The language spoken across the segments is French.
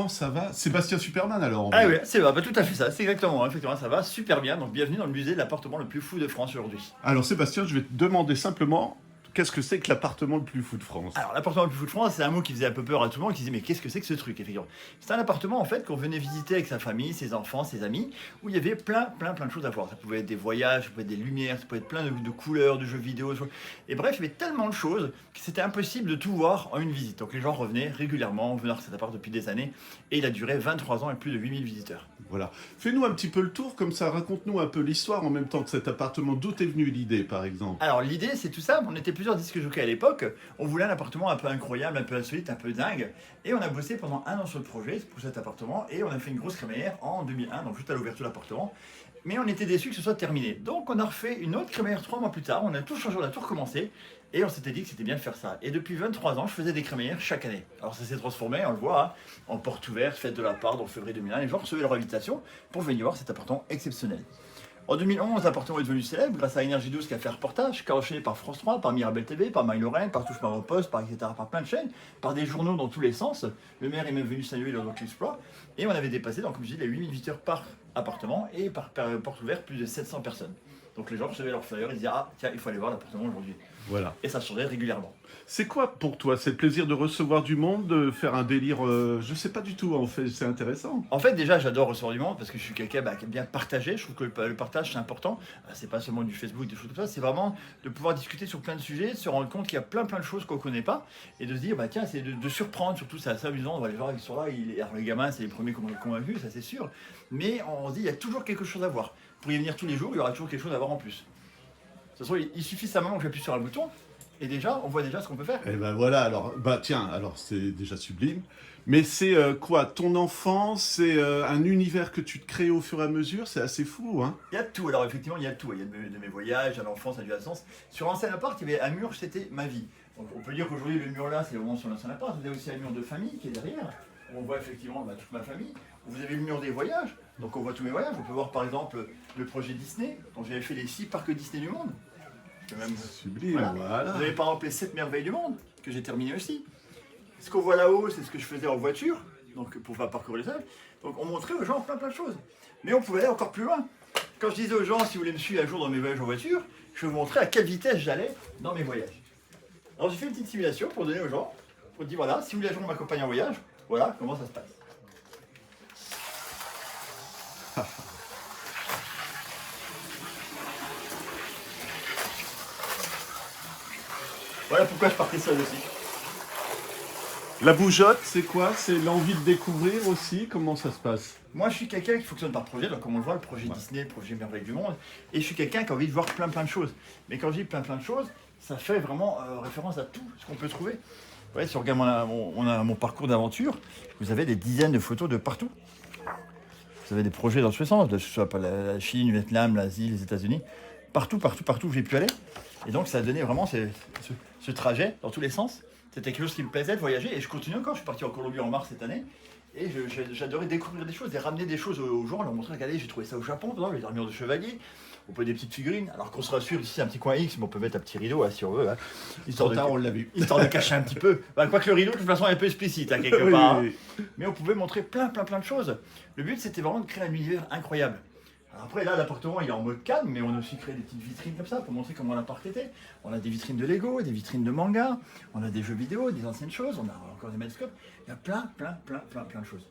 comment ça va? Sébastien Superman alors en Ah oui, vrai. c'est tout à fait ça, c'est exactement, effectivement, ça va super bien. Donc bienvenue dans le musée de l'appartement le plus fou de France aujourd'hui. Alors Sébastien, je vais te demander simplement, qu'est-ce que c'est que l'appartement le plus fou de France? Alors l'appartement le plus fou de France, c'est un mot qui faisait un peu peur à tout le monde, qui disait mais qu'est-ce que c'est que ce truc, effectivement. C'est un appartement en fait qu'on venait visiter avec sa famille, ses enfants, ses amis, où il y avait plein de choses à voir. Ça pouvait être des voyages, ça pouvait être des lumières, ça pouvait être plein de couleurs, de jeux vidéo. Et bref, il y avait tellement de choses que c'était impossible de tout voir en une visite. Donc les gens revenaient régulièrement, venaient voir cet appart depuis des années, et il a duré 23 ans et plus de 8000 visiteurs. Voilà. Fais-nous un petit peu le tour, comme ça, raconte-nous un peu l'histoire en même temps que cet appartement. D'où est venue l'idée, par exemple? Alors l'idée c'est tout ça, on était plusieurs disques jockeys à l'époque, on voulait un appartement un peu incroyable, un peu insolite, un peu dingue, et on a bossé pendant un an sur le projet pour cet appartement, et on a fait une grosse crémaillère en 2001, donc juste à l'ouverture de l'appartement, mais on était déçus que ce soit terminé. Donc on a refait une autre crémaillère 3 mois plus tard, on a tout changé, on a tout recommencé, et on s'était dit que c'était bien de faire ça. Et depuis 23 ans, je faisais des crémaillères chaque année. Alors ça s'est transformé, on le voit, hein, en porte ouverte, fête de l'appart en février 2001, les gens recevaient leur invitation pour venir voir cet appartement exceptionnel. En 2011, l'appartement est devenu célèbre grâce à Énergie 12 qui a fait un reportage, qui a enchaîné par France 3, par Mirabel TV, par My-Lorraine, par Touche Mar au Poste, par etc., par plein de chaînes, par des journaux dans tous les sens. Le maire est même venu saluer leur exploit. Et on avait dépassé, donc, comme je dis, les 8000 visiteurs par appartement et par porte ouverte, plus de 700 personnes. Donc les gens recevaient leur flyer et disaient ah tiens, il faut aller voir l'appartement aujourd'hui. Voilà. Et ça changeait régulièrement. C'est quoi pour toi? C'est le plaisir de recevoir du monde, de faire un délire, je sais pas du tout en fait, c'est intéressant. En fait, déjà, j'adore recevoir du monde parce que je suis quelqu'un qui aime bien partager. Je trouve que le partage, c'est important. C'est pas seulement du Facebook, des choses comme ça. C'est vraiment de pouvoir discuter sur plein de sujets, de se rendre compte qu'il y a plein de choses qu'on connaît pas et de se dire, bah tiens, c'est de surprendre. Surtout, c'est assez amusant. On voit les gens qui sont là. Alors, les gamins, c'est les premiers qu'on a vus, ça c'est sûr. Mais on se dit, il y a toujours quelque chose à voir. Vous pourriez venir tous les jours, il y aura toujours quelque chose à voir en plus. De toute façon, il suffit simplement que j'appuie sur un bouton. Et déjà, on voit déjà ce qu'on peut faire. Et ben voilà, alors, bah tiens, alors c'est déjà sublime. Mais c'est quoi? Ton enfance, c'est un univers que tu te crées au fur et à mesure, c'est assez fou, hein? Il y a de tout, alors effectivement, il y a de tout. Il y a de mes voyages, à l'enfance, à l'adolescence. Sur l'ancien appart, il y avait un mur, c'était ma vie. Donc on peut dire qu'aujourd'hui, le mur là, c'est vraiment sur l'ancien appart. Vous avez aussi un mur de famille qui est derrière. On voit effectivement toute ma famille. Vous avez le mur des voyages, donc on voit tous mes voyages. On peut voir par exemple le projet Disney, dont j'avais fait les 6 parcs Disney du monde. Même, Sublime, voilà. voilà. Vous avez par exemple les 7 merveilles du monde, que j'ai terminé aussi. Ce qu'on voit là-haut, c'est ce que je faisais en voiture, donc pour faire parcourir les salles. Donc on montrait aux gens plein de choses. Mais on pouvait aller encore plus loin. Quand je disais aux gens, si vous voulez me suivre un jour dans mes voyages en voiture, je vous montrais à quelle vitesse j'allais dans mes voyages. Alors j'ai fait une petite simulation pour donner aux gens, pour dire voilà, si vous voulez un jour m'accompagner en voyage, voilà comment ça se passe. Voilà pourquoi je partais seul aussi. La bougeotte, c'est quoi? C'est l'envie de découvrir aussi? Comment ça se passe? Moi, je suis quelqu'un qui fonctionne par projet, donc comme on le voit, le projet Ouais. Disney, le projet Merveille du Monde, et je suis quelqu'un qui a envie de voir plein de choses. Mais quand je dis plein de choses, ça fait vraiment référence à tout ce qu'on peut trouver. Vous voyez, si on regarde mon parcours d'aventure, vous avez des dizaines de photos de partout. Vous avez des projets dans tous les sens, que ce soit la Chine, le Vietnam, l'Asie, les États-Unis, partout où j'ai pu aller. Et donc, ça a donné vraiment ce trajet dans tous les sens. C'était quelque chose qui me plaisait de voyager, et je continue encore. Je suis parti en Colombie en mars cette année. Et j'adorais découvrir des choses et ramener des choses aux gens, leur montrer, regardez, j'ai trouvé ça au Japon, par exemple, les armures de chevalier, on peut des petites figurines, alors qu'on se rassure, ici c'est un petit coin X, mais on peut mettre un petit rideau, hein, si on veut, hein, Trop tard, on l'a vu. histoire de cacher un petit peu. Bah, quoique le rideau, de toute façon, est un peu explicite, hein, quelque part. Oui, oui. Mais on pouvait montrer plein de choses. Le but, c'était vraiment de créer un univers incroyable. Alors après, là, l'appartement, il est en mode calme, mais on a aussi créé des petites vitrines comme ça pour montrer comment l'appart était. On a des vitrines de Lego, des vitrines de manga, on a des jeux vidéo, des anciennes choses, on a encore des magnétoscopes. Il y a plein de choses.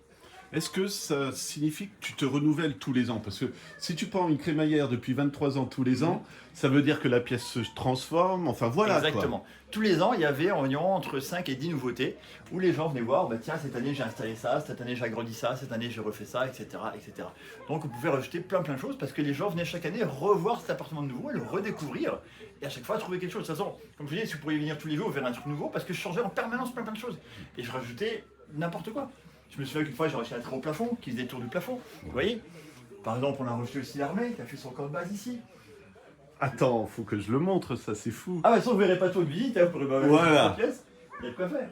Est-ce que ça signifie que tu te renouvelles tous les ans? Parce que si tu prends une crémaillère depuis 23 ans tous les ans, ça veut dire que la pièce se transforme, enfin voilà. Exactement. Quoi. Tous les ans, il y avait environ entre 5 et 10 nouveautés où les gens venaient voir, bah, tiens, cette année j'ai installé ça, cette année j'ai agrandi ça, cette année j'ai refait ça, etc., etc. Donc on pouvait rajouter plein de choses parce que les gens venaient chaque année revoir cet appartement de nouveau et le redécouvrir et à chaque fois trouver quelque chose. De toute façon, comme je vous dis, si vous pourriez venir tous les jours, vous verrez un truc nouveau parce que je changeais en permanence plein de choses. Et je rajoutais n'importe quoi. Je me souviens qu'une fois j'ai reçu un très haut plafond qui faisait le tour du plafond. Vous voyez? Par exemple, on a reçu aussi l'armée qui a fait son camp de base ici. Attends, faut que je le montre, ça c'est fou. Ah bah ça, vous verrez pas tout de visite, hein, vous pourrez pas Voilà. la pièce. Il y a de quoi faire.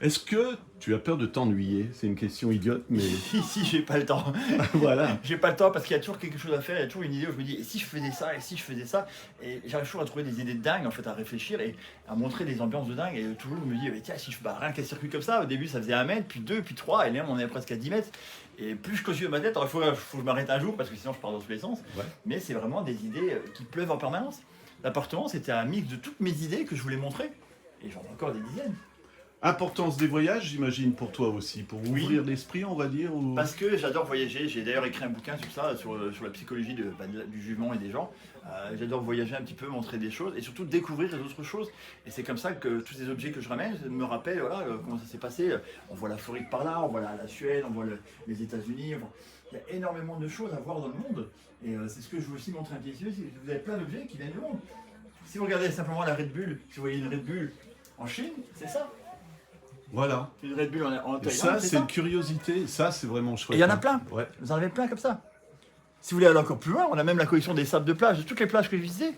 Est-ce que tu as peur de t'ennuyer? C'est une question idiote, mais Si, j'ai pas le temps. voilà. J'ai pas le temps parce qu'il y a toujours quelque chose à faire, il y a toujours une idée où je me dis, et si je faisais ça, et si je faisais ça, et j'arrive toujours à trouver des idées de dingue, en fait, à réfléchir et à montrer des ambiances de dingue, et toujours je me dis, mais tiens, si je fais rien qu'un circuit comme ça, au début ça faisait 1 mètre, puis 2, puis 3, et là on est presque à 10 mètres, et plus je continue de ma tête, alors faut que je m'arrête un jour, parce que sinon je pars dans tous les sens, Ouais. mais c'est vraiment des idées qui pleuvent en permanence. L'appartement, c'était un mix de toutes mes idées que je voulais montrer, et j'en ai encore des dizaines. Importance des voyages, j'imagine, pour toi aussi, pour Oui. ouvrir l'esprit, on va dire. Ou... Parce que j'adore voyager, j'ai d'ailleurs écrit un bouquin sur ça, sur la psychologie du jugement et des gens. J'adore voyager un petit peu, montrer des choses et surtout découvrir d'autres choses. Et c'est comme ça que tous ces objets que je ramène me rappellent voilà, comment ça s'est passé. On voit la Floride par là, on voit la Suède, on voit les États-Unis. Il y a énormément de choses à voir dans le monde. Et c'est ce que je veux aussi montrer un petit peu. Vous avez plein d'objets qui viennent du monde. Si vous regardez simplement la Red Bull, si vous voyez une Red Bull en Chine, c'est ça. Voilà. Une Red Bull en Et Thaïlande, ça, c'est c'est ça. une curiosité. Ça, c'est vraiment chouette. Et il y en a hein. plein. Ouais. Vous en avez plein comme ça. Si vous voulez aller encore plus loin, on a même la collection des sables de plage, de toutes les plages que j'ai visitées.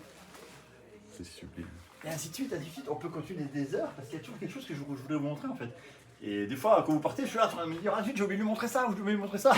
C'est sublime. Et ainsi de suite, ainsi de suite. On peut continuer des heures parce qu'il y a toujours quelque chose que je voulais vous montrer en fait. Et des fois, quand vous partez, je suis là en train de me dire, ah zut, j'ai oublié de lui montrer ça, ou j'ai oublié de lui montrer ça.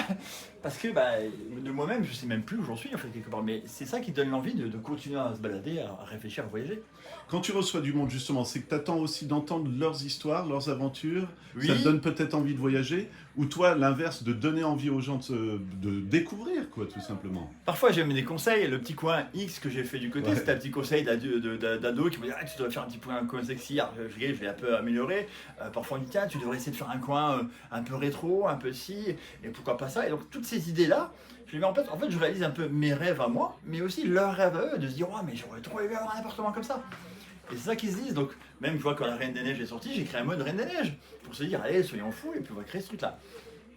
Parce que de moi-même, je sais même plus où j'en suis en fait quelque part. Mais c'est ça qui donne l'envie de continuer à se balader, à réfléchir, à voyager. Quand tu reçois du monde, justement, c'est que tu attends aussi d'entendre leurs histoires, leurs aventures. Oui. Ça te donne peut-être envie de voyager. Ou toi, l'inverse, de donner envie aux gens de découvrir, quoi, tout simplement. Parfois, j'aime des conseils. Le petit coin X que j'ai fait du côté, Ouais. c'était un petit conseil d'ado qui me dit ah, tu devrais faire un coin sexy. Alors, je l'ai un peu amélioré. Parfois, on dit tiens, tu devrais essayer de faire un coin un peu rétro, un peu ci, et pourquoi pas ça. Et donc, toutes ces idées-là, je les mets en place. En fait, je réalise un peu mes rêves à moi, mais aussi leurs rêves à eux, de se dire oh, mais j'aurais trop aimé avoir un appartement comme ça. Et c'est ça qu'ils se disent. Donc, même je vois quand la Reine des Neiges est sortie, j'ai créé un mode Reine des Neiges pour se dire allez, soyons fous, et puis on va créer ce truc-là.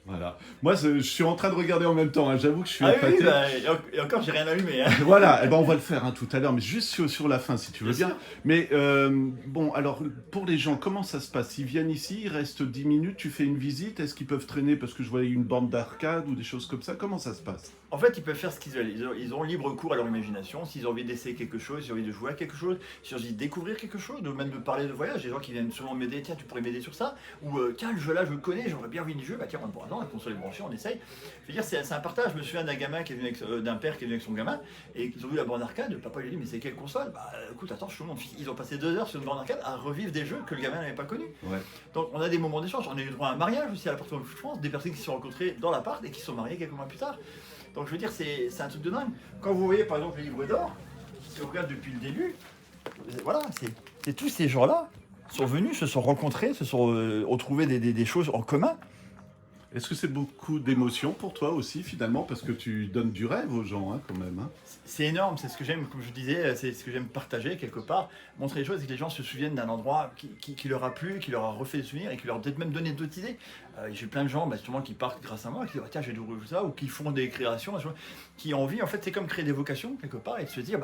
Voilà. Moi, je suis en train de regarder en même temps. hein. J'avoue que je suis Ah épaté. oui, et encore, j'ai rien allumé. Hein. Voilà, eh ben on va le faire hein, tout à l'heure, mais juste sur la fin, si tu veux Bien bien. sûr. Mais bon, alors, pour les gens, comment ça se passe? Ils viennent ici, ils restent 10 minutes, tu fais une visite, est-ce qu'ils peuvent traîner parce que je voyais une bande d'arcade ou des choses comme ça? Comment ça se passe? En fait, ils peuvent faire ce qu'ils veulent. Ils ont libre cours à leur imagination. S'ils ont envie d'essayer quelque chose, s'ils ont envie de jouer à quelque chose, s'ils ont envie de découvrir quelque chose, ou même de parler de voyage. Des gens qui viennent souvent m'aider, tiens, tu pourrais m'aider sur ça. Ou tiens, le jeu là, je le connais, j'aimerais bien vivre le jeu. Bah tiens, on va la console est branchée, on essaye. Je veux dire, c'est un partage. Je me souviens d'un gamin qui est venu d'un père qui est venu avec son gamin et ils ont vu la borne arcade. Le papa lui a dit, mais c'est quelle console? Bah écoute, attends, je te montre. Ils ont passé 2 heures sur une borne arcade à revivre des jeux que le gamin n'avait pas connus. Ouais. Donc on a des moments d'échange. On a eu droit à un mariage aussi à l'appartement de France, des personnes qui se sont rencontrées dans l'appart et qui se sont mariées quelques mois plus tard. Donc je veux dire, c'est un truc de dingue. Quand vous voyez par exemple les livres d'or, si on regarde depuis le début, voilà, c'est tous ces gens-là sont venus, se sont rencontrés, ont trouvé des choses en commun. Est-ce que c'est beaucoup d'émotions pour toi aussi, finalement, parce que tu donnes du rêve aux gens, hein, quand même hein. C'est énorme, c'est ce que j'aime, comme je disais, c'est ce que j'aime partager quelque part, montrer les choses et que les gens se souviennent d'un endroit qui leur a plu, qui leur a refait des souvenirs et qui leur a peut-être même donné d'autres idées. J'ai plein de gens justement qui partent grâce à moi, qui disent tiens j'ai découvert ça, ou qui font des créations, qui ont envie, en fait c'est comme créer des vocations quelque part et de se dire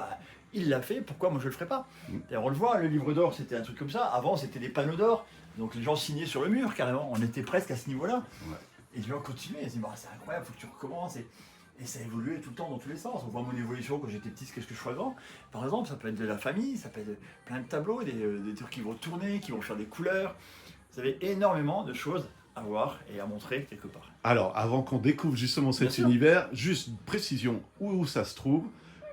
il l'a fait, pourquoi moi je le ferais pas? D'ailleurs on le voit, le livre d'or c'était un truc comme ça, avant c'était des panneaux d'or, donc les gens signaient sur le mur carrément, on était presque à ce niveau-là. Ouais. Et les gens continuaient, ils se disaient c'est incroyable, faut que tu recommences. Et ça évoluait tout le temps dans tous les sens. On voit mon évolution quand j'étais petit, qu'est-ce que je ferais grand. Par exemple, ça peut être de la famille, ça peut être plein de tableaux, des trucs qui vont tourner, qui vont faire des couleurs. Vous avez énormément de choses à voir et à montrer quelque part. Alors, avant qu'on découvre justement cet univers, juste précision, où ça se trouve,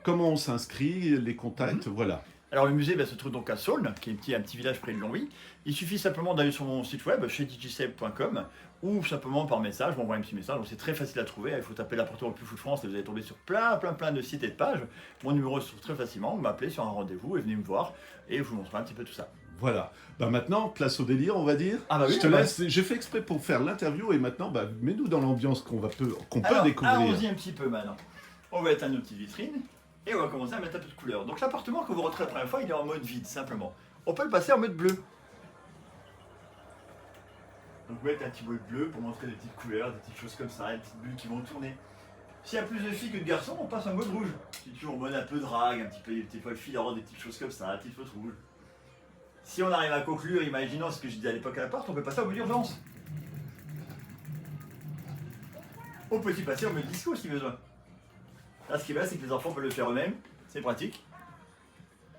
comment on s'inscrit, les contacts, voilà. Alors le musée se trouve donc à Saulnes, qui est un petit village près de Longwy. Il suffit simplement d'aller sur mon site web, chez digicep.com, ou simplement par message, m'envoyer un petit message. Donc c'est très facile à trouver. Il faut taper l'appartement le plus fou de France et vous allez tomber sur plein de sites et de pages. Mon numéro se trouve très facilement. Vous m'appelez sur un rendez-vous et venez me voir et je vous montrerai un petit peu tout ça. Voilà. Maintenant, place au délire, on va dire. Ah bah oui, je te laisse. J'ai fait exprès pour faire l'interview et maintenant, mets-nous dans l'ambiance qu'on peut découvrir. Allons-y un petit peu maintenant. On va éteindre nos petites vitrines. Et on va commencer à mettre un peu de couleur. Donc l'appartement que vous rentrez la première fois, il est en mode vide, simplement. On peut le passer en mode bleu. Donc vous mettez un petit mode bleu pour montrer des petites couleurs, des petites choses comme ça, des petites bulles qui vont tourner. S'il y a plus de filles que de garçons, on passe en mode rouge. C'est toujours en mode un peu drague, un petit peu des petites poils filants, des petites choses comme ça, des petites fautes rouges. Si on arrive à conclure, imaginons ce que je disais à l'époque à l'appart, on peut passer en mode urgence. On peut aussi passer en mode disco si besoin. Là, ce qui est bien, c'est que les enfants peuvent le faire eux-mêmes, c'est pratique.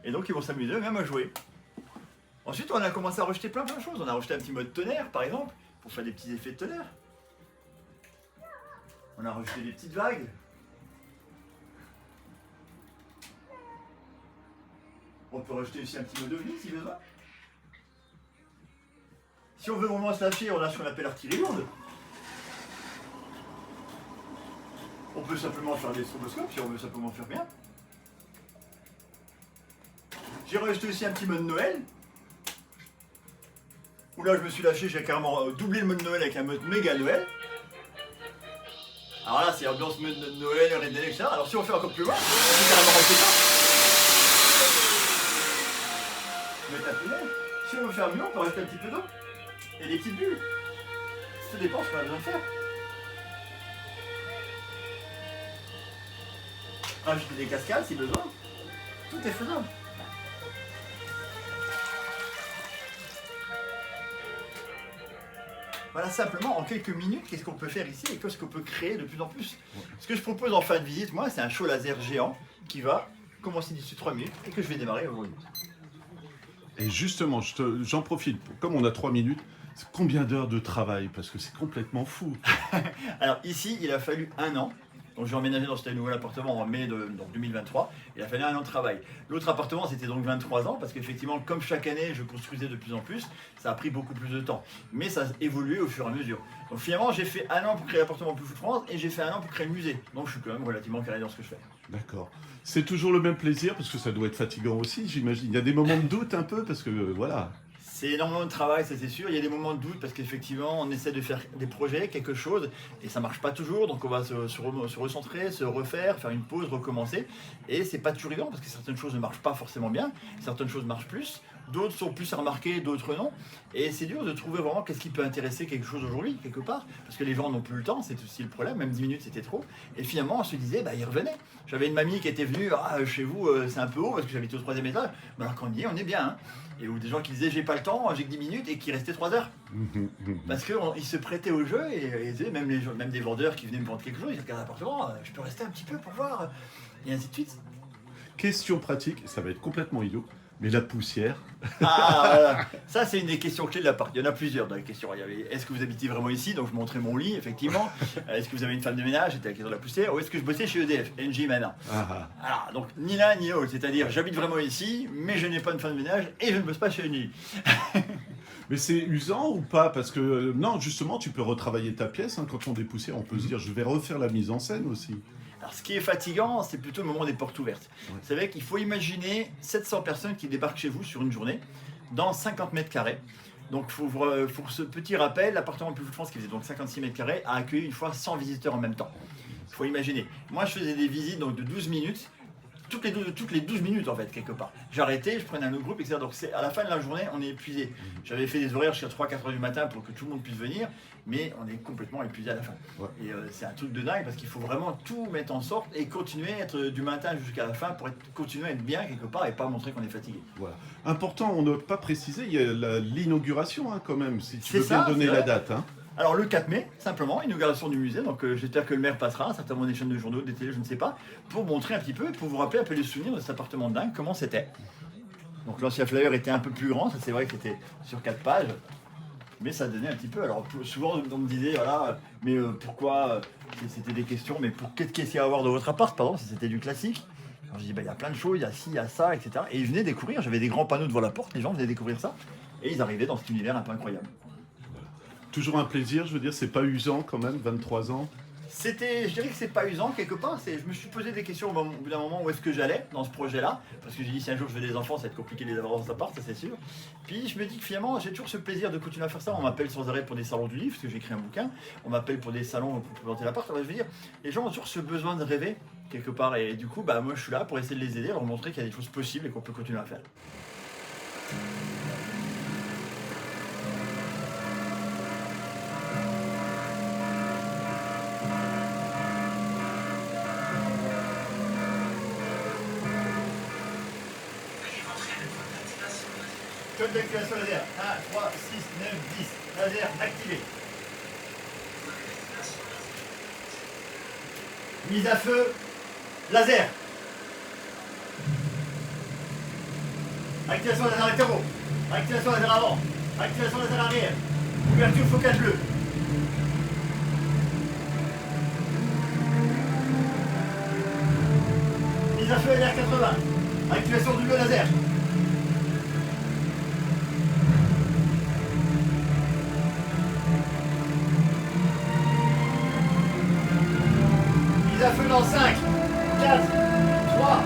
Et donc, ils vont s'amuser eux-mêmes à jouer. Ensuite, on a commencé à rejeter plein de choses. On a rejeté un petit mode tonnerre, par exemple, pour faire des petits effets de tonnerre. On a rejeté des petites vagues. On peut rejeter aussi un petit mode ovni si besoin. Si on veut vraiment se lâcher, on a ce qu'on appelle l'artillerie lourde. On peut simplement faire des stroboscopes si on veut simplement faire bien. J'ai rejeté aussi un petit mode Noël. Où là je me suis lâché, j'ai carrément doublé le mode Noël avec un mode méga Noël. Alors là c'est ambiance mode Noël, Red etc. Alors si on fait encore plus loin, on peut carrément rajouter ça. Mettre un tunnel. Si on veut faire mieux, on peut rajouter un petit peu d'eau. Et des petites bulles. Ça dépend ce qu'on a besoin de faire. Rajouter des cascades si besoin. Tout est faisable. Voilà simplement en quelques minutes qu'est-ce qu'on peut faire ici et qu'est-ce qu'on peut créer de plus en plus. Ce que je propose en fin de visite, moi, c'est un show laser géant qui va commencer d'ici 3 minutes et que je vais démarrer aujourd'hui. Et justement, j'en profite, comme on a 3 minutes, c'est combien d'heures de travail? Parce que c'est complètement fou. Alors ici, il a fallu 1 an. Donc j'ai emménagé dans ce nouvel appartement en mai donc 2023. Il a fallu 1 an de travail. L'autre appartement, c'était donc 23 ans, parce qu'effectivement, comme chaque année, je construisais de plus en plus, ça a pris beaucoup plus de temps. Mais ça a évolué au fur et à mesure. Donc finalement, j'ai fait 1 an pour créer l'appartement Plus Foot France et j'ai fait 1 an pour créer le musée. Donc je suis quand même relativement carré dans ce que je fais. D'accord. C'est toujours le même plaisir, parce que ça doit être fatigant aussi, j'imagine. Il y a des moments de doute un peu, parce que voilà. C'est énormément de travail, ça c'est sûr. Il y a des moments de doute parce qu'effectivement, on essaie de faire des projets, quelque chose, et ça marche pas toujours. Donc on va se recentrer, se refaire, faire une pause, recommencer. Et c'est pas toujours évident parce que certaines choses ne marchent pas forcément bien, certaines choses marchent plus, d'autres sont plus à remarquer, d'autres non. Et c'est dur de trouver vraiment qu'est-ce qui peut intéresser quelque chose aujourd'hui, quelque part, parce que les gens n'ont plus le temps, c'est aussi le problème. Même 10 minutes c'était trop. Et finalement, on se disait, bah, ils revenaient. J'avais une mamie qui était venue, chez vous c'est un peu haut parce que j'habite au 3e étage. Mais alors quand on y est, on est bien. Hein. Et ou des gens qui disaient j'ai pas le temps, j'ai que 10 minutes et qui restaient 3 heures. Parce qu'ils se prêtaient au jeu et même des vendeurs qui venaient me vendre quelque chose, ils regardaient l'appartement, je peux rester un petit peu pour voir, et ainsi de suite. Question pratique, ça va être complètement idiot, mais la poussière. Voilà. Ça c'est une des questions clés de l'appart. Il y en a plusieurs dans les questions. Il y avait est-ce que vous habitez vraiment ici? Donc je montrais mon lit, effectivement. Est-ce que vous avez une femme de ménage? C'était la question de la poussière. Ou est-ce que je bossais chez EDF, Engie maintenant? Alors, donc ni l'un ni l'autre, c'est-à-dire j'habite vraiment ici, mais je n'ai pas de femme de ménage et je ne bosse pas chez Engie. Mais c'est usant ou pas? Parce que non, justement, tu peux retravailler ta pièce quand on dépoussière. On peut se dire, je vais refaire la mise en scène aussi. Alors, ce qui est fatigant, c'est plutôt le moment des portes ouvertes. Ouais. Vous savez qu'il faut imaginer 700 personnes qui débarquent chez vous sur une journée, dans 50 mètres carrés. Donc, pour ce petit rappel, l'appartement Plus Foot France, qui faisait donc 56 mètres carrés, a accueilli une fois 100 visiteurs en même temps. Il faut imaginer. Moi, je faisais des visites donc, de 12 minutes. Toutes les 12 minutes en fait, quelque part. J'arrêtais, je prenais un autre groupe, etc. Donc à la fin de la journée, on est épuisé. J'avais fait des horaires jusqu'à 3-4 heures du matin pour que tout le monde puisse venir, mais on est complètement épuisé à la fin. Ouais. Et c'est un truc de dingue parce qu'il faut vraiment tout mettre en sorte et continuer à être du matin jusqu'à la fin pour continuer à être bien quelque part et pas montrer qu'on est fatigué. Voilà. Important, on n'a pas précisé, il y a l'inauguration quand même, si tu veux bien donner la date. Alors le 4 mai, simplement, inauguration du musée, donc j'espère que le maire passera, certainement des chaînes de journaux, des télés, je ne sais pas, pour montrer un petit peu, pour vous rappeler un peu les souvenirs de cet appartement de dingue, comment c'était. Donc l'ancien flyer était un peu plus grand, ça c'est vrai que c'était sur 4 pages, mais ça donnait un petit peu, alors souvent on me disait, voilà, mais pourquoi, c'était des questions, mais qu'est-ce qu'il y a à avoir dans votre appart, pardon, si c'était du classique. Alors je dis, il y a plein de choses, il y a ci, il y a ça, etc. Et ils venaient découvrir, j'avais des grands panneaux devant la porte, les gens venaient découvrir ça, et ils arrivaient dans cet univers un peu incroyable. Toujours un plaisir, je veux dire, c'est pas usant quand même, 23 ans. Je dirais que c'est pas usant quelque part, je me suis posé des questions au bout d'un moment où est-ce que j'allais dans ce projet-là, parce que j'ai dit si un jour je veux des enfants, ça va être compliqué de les avoir dans cet appart, ça c'est sûr. Puis je me dis que finalement j'ai toujours ce plaisir de continuer à faire ça, on m'appelle sans arrêt pour des salons du livre, parce que j'ai écrit un bouquin, on m'appelle pour des salons pour présenter l'appart, alors je veux dire, les gens ont toujours ce besoin de rêver quelque part, et du coup moi je suis là pour essayer de les aider, leur montrer qu'il y a des choses possibles et qu'on peut continuer à faire. Code d'activation laser 1, 3, 6, 9, 10. Laser activé. Mise à feu. Laser. Activation laser latéraux. Activation laser avant. Activation laser arrière. Ouverture focale bleue. Mise à feu LR80. Activation du bleu laser. Mise à feu dans 5, 4, 3,